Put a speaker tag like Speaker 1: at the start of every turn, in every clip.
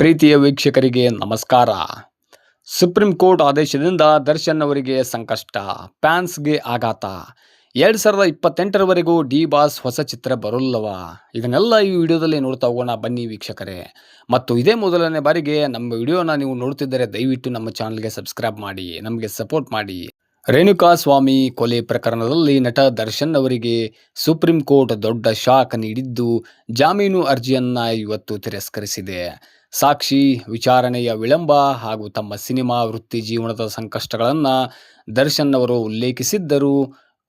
Speaker 1: ಪ್ರೀತಿಯ ವೀಕ್ಷಕರಿಗೆ ನಮಸ್ಕಾರ. ಸುಪ್ರೀಂ ಕೋರ್ಟ್ ಆದೇಶದಿಂದ ದರ್ಶನ್ ಅವರಿಗೆ ಸಂಕಷ್ಟ, ಫ್ಯಾನ್ಸ್ಗೆ ಆಘಾತ. 2028ರವರೆಗೂ ಡಿ ಬಾಸ್ ಹೊಸ ಚಿತ್ರ ಬರೋಲ್ಲವಾ? ಇದನ್ನೆಲ್ಲ ಈ ವಿಡಿಯೋದಲ್ಲಿ ನೋಡ್ತಾ ಹೋಗೋಣ ಬನ್ನಿ ವೀಕ್ಷಕರೇ. ಮತ್ತು ಇದೇ ಮೊದಲನೇ ಬಾರಿಗೆ ನಮ್ಮ ವಿಡಿಯೋನ ನೀವು ನೋಡ್ತಿದ್ದರೆ ದಯವಿಟ್ಟು ನಮ್ಮ ಚಾನಲ್ಗೆ ಸಬ್ಸ್ಕ್ರೈಬ್ ಮಾಡಿ, ನಮಗೆ ಸಪೋರ್ಟ್ ಮಾಡಿ. ರೇಣುಕಾ ಸ್ವಾಮಿ ಕೊಲೆ ಪ್ರಕರಣದಲ್ಲಿ ನಟ ದರ್ಶನ್ ಅವರಿಗೆ ಸುಪ್ರೀಂ ಕೋರ್ಟ್ ದೊಡ್ಡ ಶಾಕ್ ನೀಡಿದ್ದು, ಜಾಮೀನು ಅರ್ಜಿಯನ್ನ ಇವತ್ತು ತಿರಸ್ಕರಿಸಿದೆ. ಸಾಕ್ಷಿ ವಿಚಾರಣೆಯ ವಿಳಂಬ ಹಾಗೂ ತಮ್ಮ ಸಿನಿಮಾ ವೃತ್ತಿ ಜೀವನದ ಸಂಕಷ್ಟಗಳನ್ನು ದರ್ಶನ್ ಅವರು ಉಲ್ಲೇಖಿಸಿದ್ದರೂ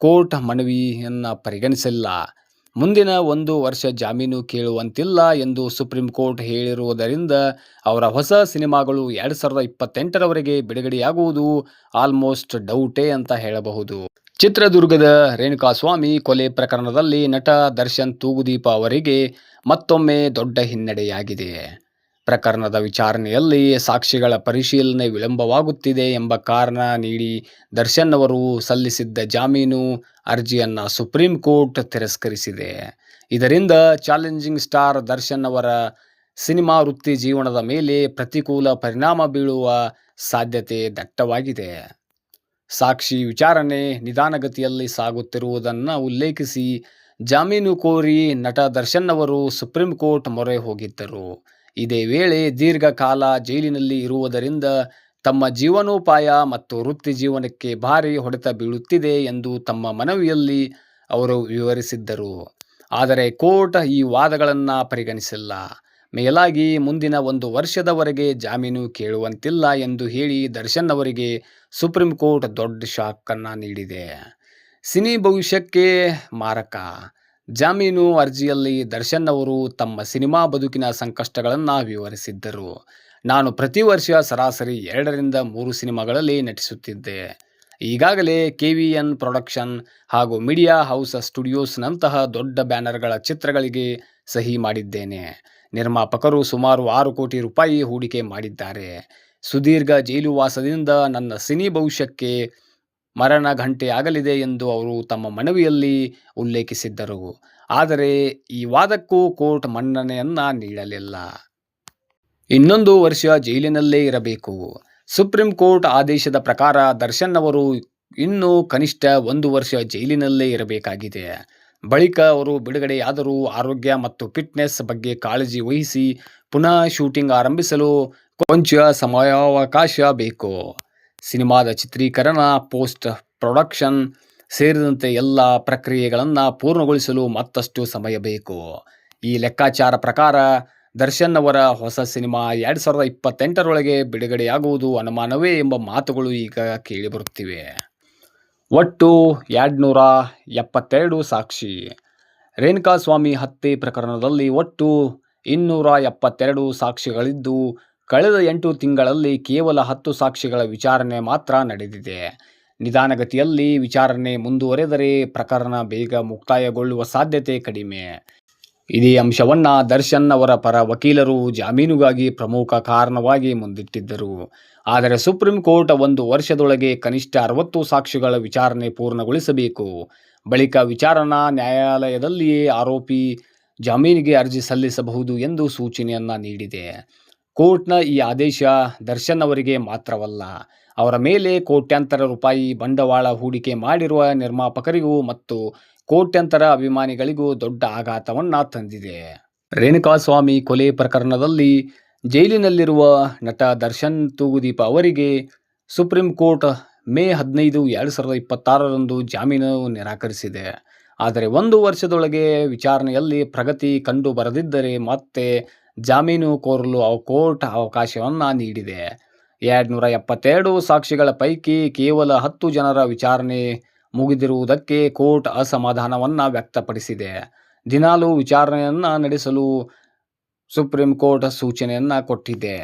Speaker 1: ಕೋರ್ಟ್ ಮನವಿಯನ್ನ ಪರಿಗಣಿಸಿಲ್ಲ. ಮುಂದಿನ 1 ವರ್ಷ ಜಾಮೀನು ಕೇಳುವಂತಿಲ್ಲ ಎಂದು ಸುಪ್ರೀಂ ಕೋರ್ಟ್ ಹೇಳಿರುವುದರಿಂದ ಅವರ ಹೊಸ ಸಿನಿಮಾಗಳು 2028ರವರೆಗೆ ಬಿಡುಗಡೆಯಾಗುವುದು ಆಲ್ಮೋಸ್ಟ್ ಡೌಟೇ ಅಂತ ಹೇಳಬಹುದು. ಚಿತ್ರದುರ್ಗದ ರೇಣುಕಾಸ್ವಾಮಿ ಕೊಲೆ ಪ್ರಕರಣದಲ್ಲಿ ನಟ ದರ್ಶನ್ ತೂಗುದೀಪ ಅವರಿಗೆ ಮತ್ತೊಮ್ಮೆ ದೊಡ್ಡ ಹಿನ್ನಡೆಯಾಗಿದೆ. ಪ್ರಕರಣದ ವಿಚಾರಣೆಯಲ್ಲಿ ಸಾಕ್ಷಿಗಳ ಪರಿಶೀಲನೆ ವಿಳಂಬವಾಗುತ್ತಿದೆ ಎಂಬ ಕಾರಣ ನೀಡಿ ದರ್ಶನ್ ಅವರು ಸಲ್ಲಿಸಿದ್ದ ಜಾಮೀನು ಅರ್ಜಿಯನ್ನು ಸುಪ್ರೀಂ ಕೋರ್ಟ್ ತಿರಸ್ಕರಿಸಿದೆ. ಇದರಿಂದ ಚಾಲೆಂಜಿಂಗ್ ಸ್ಟಾರ್ ದರ್ಶನ್ ಅವರ ಸಿನಿಮಾ ವೃತ್ತಿ ಜೀವನದ ಮೇಲೆ ಪ್ರತಿಕೂಲ ಪರಿಣಾಮ ಬೀಳುವ ಸಾಧ್ಯತೆ ದಟ್ಟವಾಗಿದೆ. ಸಾಕ್ಷಿ ವಿಚಾರಣೆ ನಿಧಾನಗತಿಯಲ್ಲಿ ಸಾಗುತ್ತಿರುವುದನ್ನು ಉಲ್ಲೇಖಿಸಿ ಜಾಮೀನು ಕೋರಿ ನಟ ದರ್ಶನ್ ಅವರು ಸುಪ್ರೀಂ ಕೋರ್ಟ್ ಮೊರೆ ಹೋಗಿದ್ದರು. ಇದೇ ವೇಳೆ ದೀರ್ಘಕಾಲ ಜೈಲಿನಲ್ಲಿ ಇರುವುದರಿಂದ ತಮ್ಮ ಜೀವನೋಪಾಯ ಮತ್ತು ವೃತ್ತಿ ಜೀವನಕ್ಕೆ ಭಾರಿ ಹೊಡೆತ ಬೀಳುತ್ತಿದೆ ಎಂದು ತಮ್ಮ ಮನವಿಯಲ್ಲಿ ಅವರು ವಿವರಿಸಿದ್ದರು. ಆದರೆ ಕೋರ್ಟ್ ಈ ವಾದಗಳನ್ನು ಪರಿಗಣಿಸಿಲ್ಲ. ಮೇಲಾಗಿ ಮುಂದಿನ 1 ವರ್ಷದವರೆಗೆ ಜಾಮೀನು ಕೇಳುವಂತಿಲ್ಲ ಎಂದು ಹೇಳಿ ದರ್ಶನ್ ಅವರಿಗೆ ಸುಪ್ರೀಂ ಕೋರ್ಟ್ ದೊಡ್ಡ ಶಾಕ್ ಅನ್ನು ನೀಡಿದೆ. ಸಿನಿ ಭವಿಷ್ಯಕ್ಕೆ ಮಾರಕ. ಜಾಮೀನು ಅರ್ಜಿಯಲ್ಲಿ ದರ್ಶನ್ ಅವರು ತಮ್ಮ ಸಿನಿಮಾ ಬದುಕಿನ ಸಂಕಷ್ಟಗಳನ್ನು ವಿವರಿಸಿದ್ದರು. ನಾನು ಪ್ರತಿ ವರ್ಷ ಸರಾಸರಿ 2 ರಿಂದ 3 ಸಿನಿಮಾಗಳಲ್ಲಿ ನಟಿಸುತ್ತಿದ್ದೆ. ಈಗಾಗಲೇ KVN ಪ್ರೊಡಕ್ಷನ್ ಹಾಗೂ ಮೀಡಿಯಾ ಹೌಸ್ ಸ್ಟುಡಿಯೋಸ್ನಂತಹ ದೊಡ್ಡ ಬ್ಯಾನರ್ಗಳ ಚಿತ್ರಗಳಿಗೆ ಸಹಿ ಮಾಡಿದ್ದೇನೆ. ನಿರ್ಮಾಪಕರು ಸುಮಾರು 6 ಕೋಟಿ ರೂಪಾಯಿ ಹೂಡಿಕೆ ಮಾಡಿದ್ದಾರೆ. ಸುದೀರ್ಘ ಜೈಲುವಾಸದಿಂದ ನನ್ನ ಸಿನಿ ಭವಿಷ್ಯಕ್ಕೆ ಮರಣ ಗಂಟೆ ಆಗಲಿದೆ ಎಂದು ಅವರು ತಮ್ಮ ಮನವಿಯಲ್ಲಿ ಉಲ್ಲೇಖಿಸಿದ್ದರು. ಆದರೆ ಈ ವಾದಕ್ಕೂ ಕೋರ್ಟ್ ಮನ್ನಣೆಯನ್ನ ನೀಡಲಿಲ್ಲ. ಇನ್ನೊಂದು ವರ್ಷ ಜೈಲಿನಲ್ಲೇ ಇರಬೇಕು. ಸುಪ್ರೀಂ ಕೋರ್ಟ್ ಆದೇಶದ ಪ್ರಕಾರ ದರ್ಶನ್ ಅವರು ಇನ್ನೂ ಕನಿಷ್ಠ 1 ವರ್ಷ ಜೈಲಿನಲ್ಲೇ ಇರಬೇಕಾಗಿದೆ. ಬಳಿಕ ಅವರು ಬಿಡುಗಡೆಯಾದರೂ ಆರೋಗ್ಯ ಮತ್ತು ಫಿಟ್ನೆಸ್ ಬಗ್ಗೆ ಕಾಳಜಿ ವಹಿಸಿ ಪುನಃ ಶೂಟಿಂಗ್ ಆರಂಭಿಸಲು ಕೊಂಚ ಸಮಯಾವಕಾಶ ಬೇಕು. ಸಿನಿಮಾದ ಚಿತ್ರೀಕರಣ, ಪೋಸ್ಟ್ ಪ್ರೊಡಕ್ಷನ್ ಸೇರಿದಂತೆ ಎಲ್ಲ ಪ್ರಕ್ರಿಯೆಗಳನ್ನು ಪೂರ್ಣಗೊಳಿಸಲು ಮತ್ತಷ್ಟು ಸಮಯ ಬೇಕು. ಈ ಲೆಕ್ಕಾಚಾರ ಪ್ರಕಾರ ದರ್ಶನ್ ಅವರ ಹೊಸ ಸಿನಿಮಾ 2028ರೊಳಗೆ ಬಿಡುಗಡೆಯಾಗುವುದು ಅನುಮಾನವೇ ಎಂಬ ಮಾತುಗಳು ಈಗ ಕೇಳಿಬರುತ್ತಿವೆ. ಒಟ್ಟು 272 ಸಾಕ್ಷಿ. ರೇಣುಕಾಸ್ವಾಮಿ ಹತ್ಯೆ ಪ್ರಕರಣದಲ್ಲಿ ಒಟ್ಟು 272 ಸಾಕ್ಷಿಗಳಿದ್ದು, ಕಳೆದ 8 ತಿಂಗಳಲ್ಲಿ ಕೇವಲ 10 ಸಾಕ್ಷಿಗಳ ವಿಚಾರಣೆ ಮಾತ್ರ ನಡೆದಿದೆ. ನಿಧಾನಗತಿಯಲ್ಲಿ ವಿಚಾರಣೆ ಮುಂದುವರೆದರೆ ಪ್ರಕರಣ ಬೇಗ ಮುಕ್ತಾಯಗೊಳ್ಳುವ ಸಾಧ್ಯತೆ ಕಡಿಮೆ. ಇದೇ ಅಂಶವನ್ನು ದರ್ಶನ್ ಅವರ ಪರ ವಕೀಲರು ಜಾಮೀನುಗಾಗಿ ಪ್ರಮುಖ ಕಾರಣವಾಗಿ ಮುಂದಿಟ್ಟಿದ್ದರು. ಆದರೆ ಸುಪ್ರೀಂ ಕೋರ್ಟ್ 1 ವರ್ಷದೊಳಗೆ ಕನಿಷ್ಠ 60 ಸಾಕ್ಷಿಗಳ ವಿಚಾರಣೆ ಪೂರ್ಣಗೊಳಿಸಬೇಕು. ಬಳಿಕ ವಿಚಾರಣಾ ನ್ಯಾಯಾಲಯದಲ್ಲಿಯೇ ಆರೋಪಿ ಜಾಮೀನಿಗೆ ಅರ್ಜಿ ಸಲ್ಲಿಸಬಹುದು ಎಂದು ಸೂಚನೆಯನ್ನ ನೀಡಿದೆ. ಕೋರ್ಟ್ನ ಈ ಆದೇಶ ದರ್ಶನ್ ಅವರಿಗೆ ಮಾತ್ರವಲ್ಲ, ಅವರ ಮೇಲೆ ಕೋಟ್ಯಾಂತರ ರೂಪಾಯಿ ಬಂಡವಾಳ ಹೂಡಿಕೆ ಮಾಡಿರುವ ನಿರ್ಮಾಪಕರಿಗೂ ಮತ್ತು ಕೋಟ್ಯಾಂತರ ಅಭಿಮಾನಿಗಳಿಗೂ ದೊಡ್ಡ ಆಘಾತವನ್ನ ತಂದಿದೆ. ರೇಣುಕಾಸ್ವಾಮಿ ಕೊಲೆ ಪ್ರಕರಣದಲ್ಲಿ ಜೈಲಿನಲ್ಲಿರುವ ನಟ ದರ್ಶನ್ ತೂಗುದೀಪ ಅವರಿಗೆ ಸುಪ್ರೀಂ ಕೋರ್ಟ್ ಮೇ 15, 2026ರಂದು ಜಾಮೀನು ನಿರಾಕರಿಸಿದೆ. ಆದರೆ 1 ವರ್ಷದೊಳಗೆ ವಿಚಾರಣೆಯಲ್ಲಿ ಪ್ರಗತಿ ಕಂಡು ಬರದಿದ್ದರೆ ಮತ್ತೆ ಜಾಮೀನು ಕೋರಲು ಕೋರ್ಟ್ ಅವಕಾಶವನ್ನು ನೀಡಿದೆ. 272 ಸಾಕ್ಷಿಗಳ ಪೈಕಿ ಕೇವಲ 10 ಜನರ ವಿಚಾರಣೆ ಮುಗಿದಿರುವುದಕ್ಕೆ ಕೋರ್ಟ್ ಅಸಮಾಧಾನವನ್ನು ವ್ಯಕ್ತಪಡಿಸಿದೆ. ದಿನಾಲೂ ವಿಚಾರಣೆಯನ್ನು ನಡೆಸಲು ಸುಪ್ರೀಂ ಕೋರ್ಟ್ ಸೂಚನೆಯನ್ನು ಕೊಟ್ಟಿದೆ.